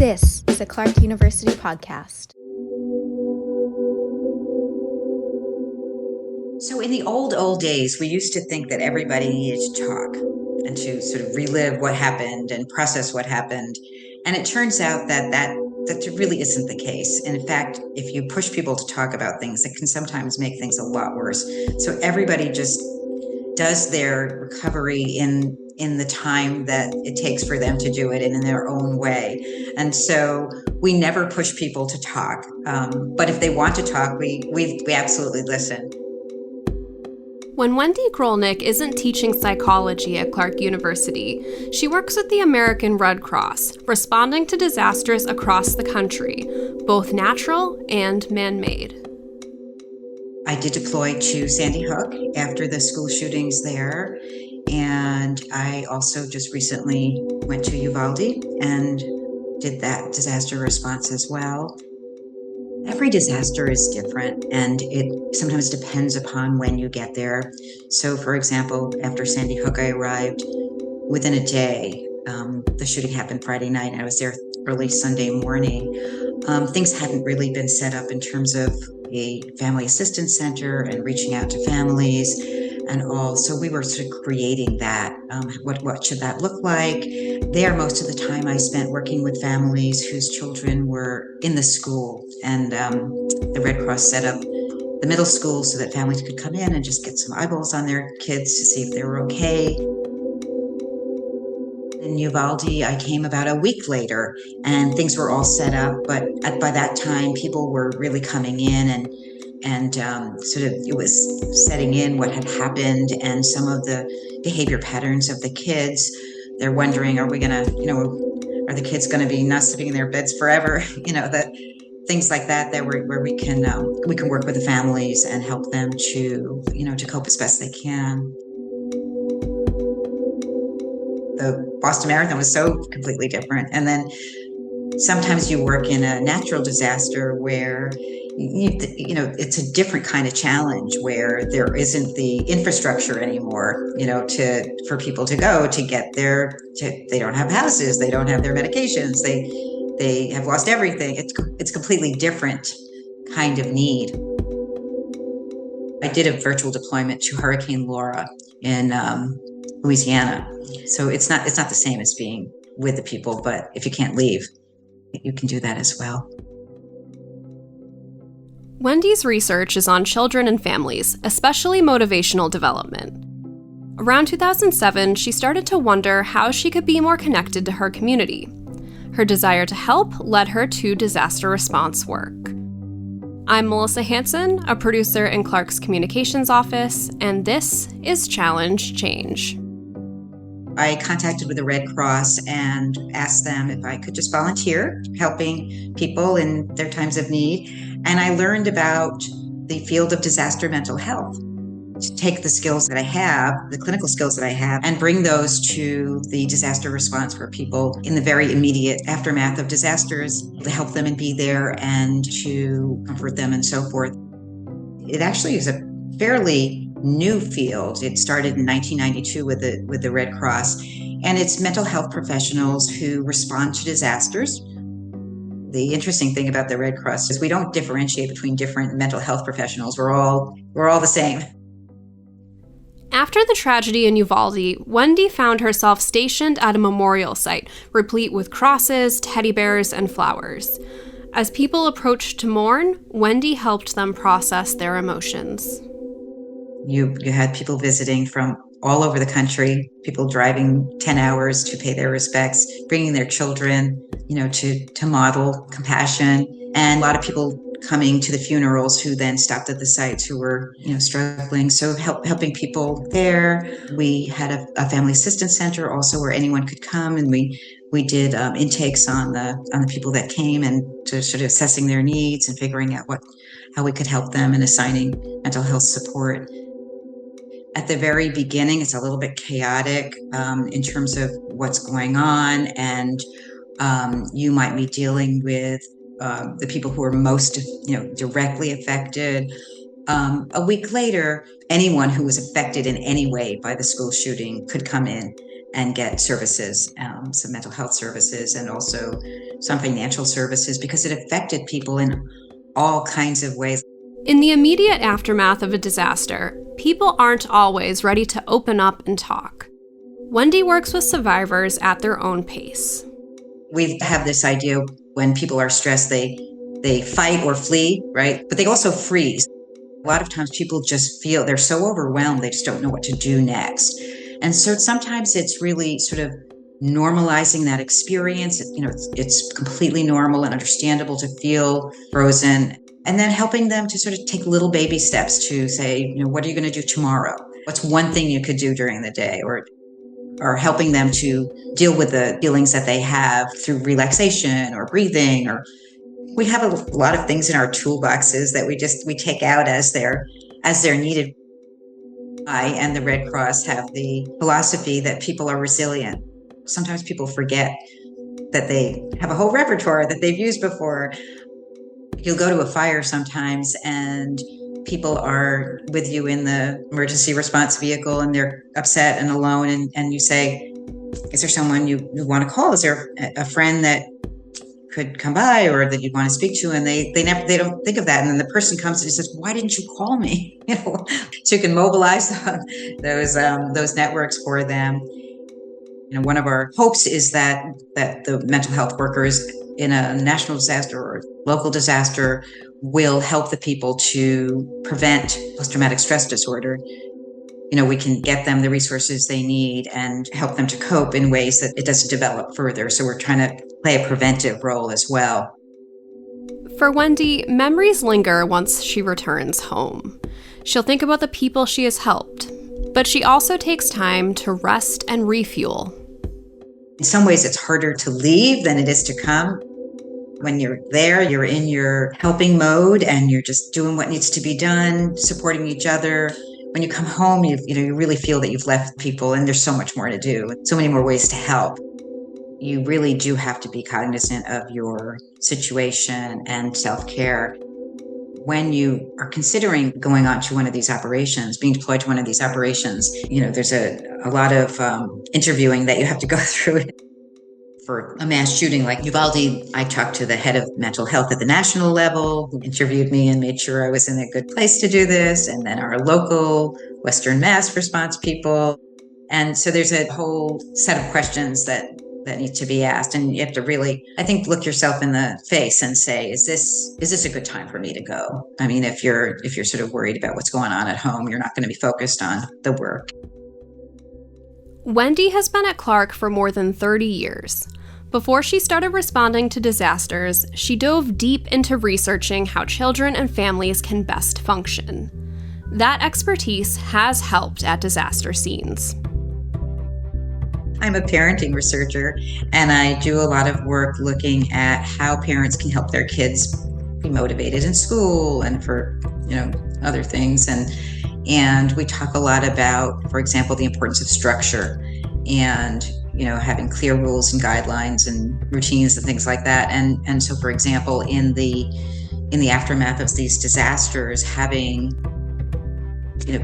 This is a Clark University podcast. So in the old days, we used to think that everybody needed to talk and to sort of relive what happened and process what happened. And it turns out that really isn't the case. And in fact, if you push people to talk about things, it can sometimes make things a lot worse. So everybody just does their recovery in the time that it takes for them to do it and in their own way. And so we never push people to talk. But if they want to talk, we absolutely listen. When Wendy Grolnick isn't teaching psychology at Clark University, she works with the American Red Cross, responding to disasters across the country, both natural and man-made. I did deploy to Sandy Hook after the school shootings there, and I also just recently went to Uvalde and did that disaster response as well. Every disaster is different, and it sometimes depends upon when you get there. So, for example, after Sandy Hook, I arrived within a day. The shooting happened Friday night, and I was there early Sunday morning. Things hadn't really been set up in terms of a family assistance center and reaching out to families and all. So we were sort of creating that. What should that look like? There, most of the time I spent working with families whose children were in the school, and the Red Cross set up the middle school so that families could come in and just get some eyeballs on their kids to see if they were okay. In Uvalde, I came about a week later, and things were all set up, but by that time, people were really coming in and sort of it was setting in what had happened and some of the behavior patterns of the kids. They're wondering, are the kids going to be not sleeping in their beds forever? Things like that where we can work with the families and help them to cope as best they can. The Boston Marathon was so completely different. And then sometimes you work in a natural disaster where it's a different kind of challenge where there isn't the infrastructure anymore, for people to go to get there. They don't have houses, they don't have their medications, they have lost everything. It's completely different kind of need. I did a virtual deployment to Hurricane Laura in Louisiana. So it's not the same as being with the people, but if you can't leave, you can do that as well. Wendy's research is on children and families, especially motivational development. Around 2007, she started to wonder how she could be more connected to her community. Her desire to help led her to disaster response work. I'm Melissa Hanson, a producer in Clark's communications office, and this is Challenge Change. I contacted with the Red Cross and asked them if I could just volunteer helping people in their times of need. And I learned about the field of disaster mental health, to take the skills that I have, the clinical skills that I have, and bring those to the disaster response for people in the very immediate aftermath of disasters, to help them and be there and to comfort them and so forth. It actually is a fairly new field. It started in 1992 with the Red Cross, and it's mental health professionals who respond to disasters. The interesting thing about the Red Cross is we don't differentiate between different mental health professionals. We're all the same. After the tragedy in Uvalde, Wendy found herself stationed at a memorial site, replete with crosses, teddy bears, and flowers. As people approached to mourn, Wendy helped them process their emotions. You had people visiting from all over the country, people driving 10 hours to pay their respects, bringing their children, to model compassion, and a lot of people coming to the funerals who then stopped at the sites who were, struggling. So helping people there. We had a family assistance center also where anyone could come, and we did intakes on the people that came and to sort of assessing their needs and figuring out how we could help them and assigning mental health support. At the very beginning, it's a little bit chaotic in terms of what's going on, and you might be dealing with the people who are most, directly affected. A week later, anyone who was affected in any way by the school shooting could come in and get services, some mental health services, and also some financial services, because it affected people in all kinds of ways. In the immediate aftermath of a disaster, people aren't always ready to open up and talk. Wendy works with survivors at their own pace. We have this idea when people are stressed, they fight or flee, right? But they also freeze. A lot of times people just feel they're so overwhelmed, they just don't know what to do next. And so sometimes it's really sort of normalizing that experience. It's completely normal and understandable to feel frozen, and then helping them to sort of take little baby steps to say, what are you going to do tomorrow? What's one thing you could do during the day? Or helping them to deal with the feelings that they have through relaxation or breathing. Or we have a lot of things in our toolboxes that we take out as they're needed. I and the Red Cross have the philosophy that people are resilient. Sometimes people forget that they have a whole repertoire that they've used before. You'll go to a fire sometimes and people are with you in the emergency response vehicle and they're upset and alone, and you say, is there someone you want to call? Is there a friend that could come by or that you'd want to speak to? And they don't think of that. And then the person comes and says, why didn't you call me? So you can mobilize those networks for them. One of our hopes is that the mental health workers in a national disaster or local disaster will help the people to prevent post-traumatic stress disorder. We can get them the resources they need and help them to cope in ways that it doesn't develop further. So we're trying to play a preventive role as well. For Wendy, memories linger once she returns home. She'll think about the people she has helped, but she also takes time to rest and refuel. In some ways, it's harder to leave than it is to come. When you're there, you're in your helping mode and you're just doing what needs to be done, supporting each other. When you come home, you really feel that you've left people and there's so much more to do, so many more ways to help. You really do have to be cognizant of your situation and self-care. When you are considering going on to one of these operations, being deployed to one of these operations, there's a lot of interviewing that you have to go through. For a mass shooting like Uvalde, I talked to the head of mental health at the national level, who interviewed me and made sure I was in a good place to do this, and then our local Western Mass response people. And so there's a whole set of questions that need to be asked, and you have to really, I think, look yourself in the face and say, is this a good time for me to go? I mean, if you're sort of worried about what's going on at home, you're not going to be focused on the work. Wendy has been at Clark for more than 30 years. Before she started responding to disasters, she dove deep into researching how children and families can best function. That expertise has helped at disaster scenes. I'm a parenting researcher, and I do a lot of work looking at how parents can help their kids be motivated in school and for, other things. And we talk a lot about, for example, the importance of structure and, having clear rules and guidelines and routines and things like that. And so, for example, in the aftermath of these disasters, having,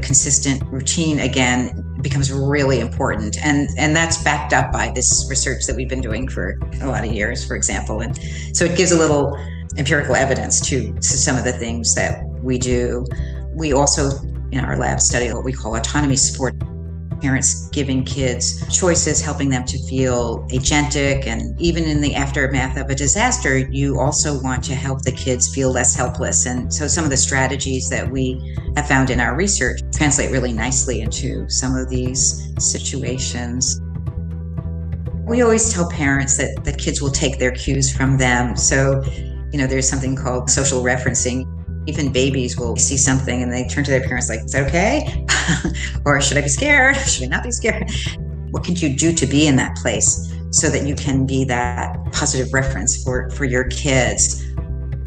consistent routine again becomes really important. And that's backed up by this research that we've been doing for a lot of years, for example. And so it gives a little empirical evidence to some of the things that we do. We also, in our lab, study what we call autonomy support. Parents giving kids choices, helping them to feel agentic. And even in the aftermath of a disaster, you also want to help the kids feel less helpless. And so some of the strategies that we have found in our research translate really nicely into some of these situations. We always tell parents that kids will take their cues from them. So, there's something called social referencing. Even babies will see something and they turn to their parents like, is that okay? Or should I be scared? Should I not be scared? What can you do to be in that place so that you can be that positive reference for your kids?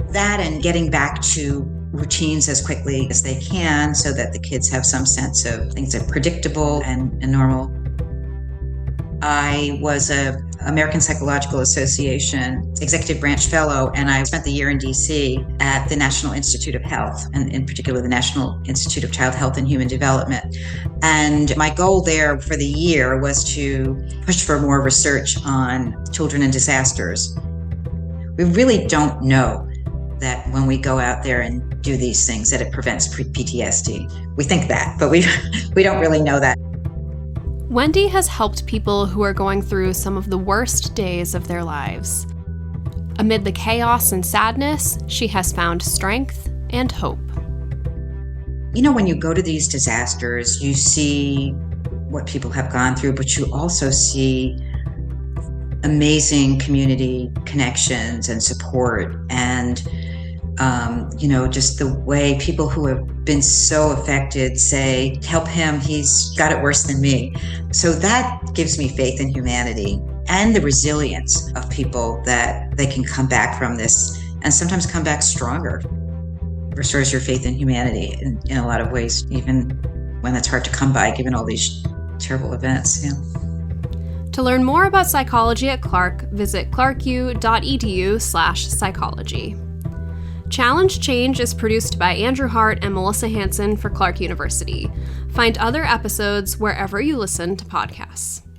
That and getting back to routines as quickly as they can so that the kids have some sense of things that are predictable and normal. I was a American Psychological Association Executive Branch Fellow, and I spent the year in DC at the National Institute of Health, and in particular the National Institute of Child Health and Human Development. And my goal there for the year was to push for more research on children in disasters. We really don't know that when we go out there and do these things that it prevents PTSD. We think that, but we don't really know that. Wendy has helped people who are going through some of the worst days of their lives. Amid the chaos and sadness, she has found strength and hope. You know, when you go to these disasters, you see what people have gone through, but you also see amazing community connections and support, and just the way people who have been so affected say, help him, he's got it worse than me. So that gives me faith in humanity and the resilience of people that they can come back from this and sometimes come back stronger. Restores your faith in humanity in a lot of ways, even when that's hard to come by given all these terrible events. Yeah. To learn more about psychology at Clark, visit clarku.edu/psychology. Challenge Change is produced by Andrew Hart and Melissa Hansen for Clark University. Find other episodes wherever you listen to podcasts.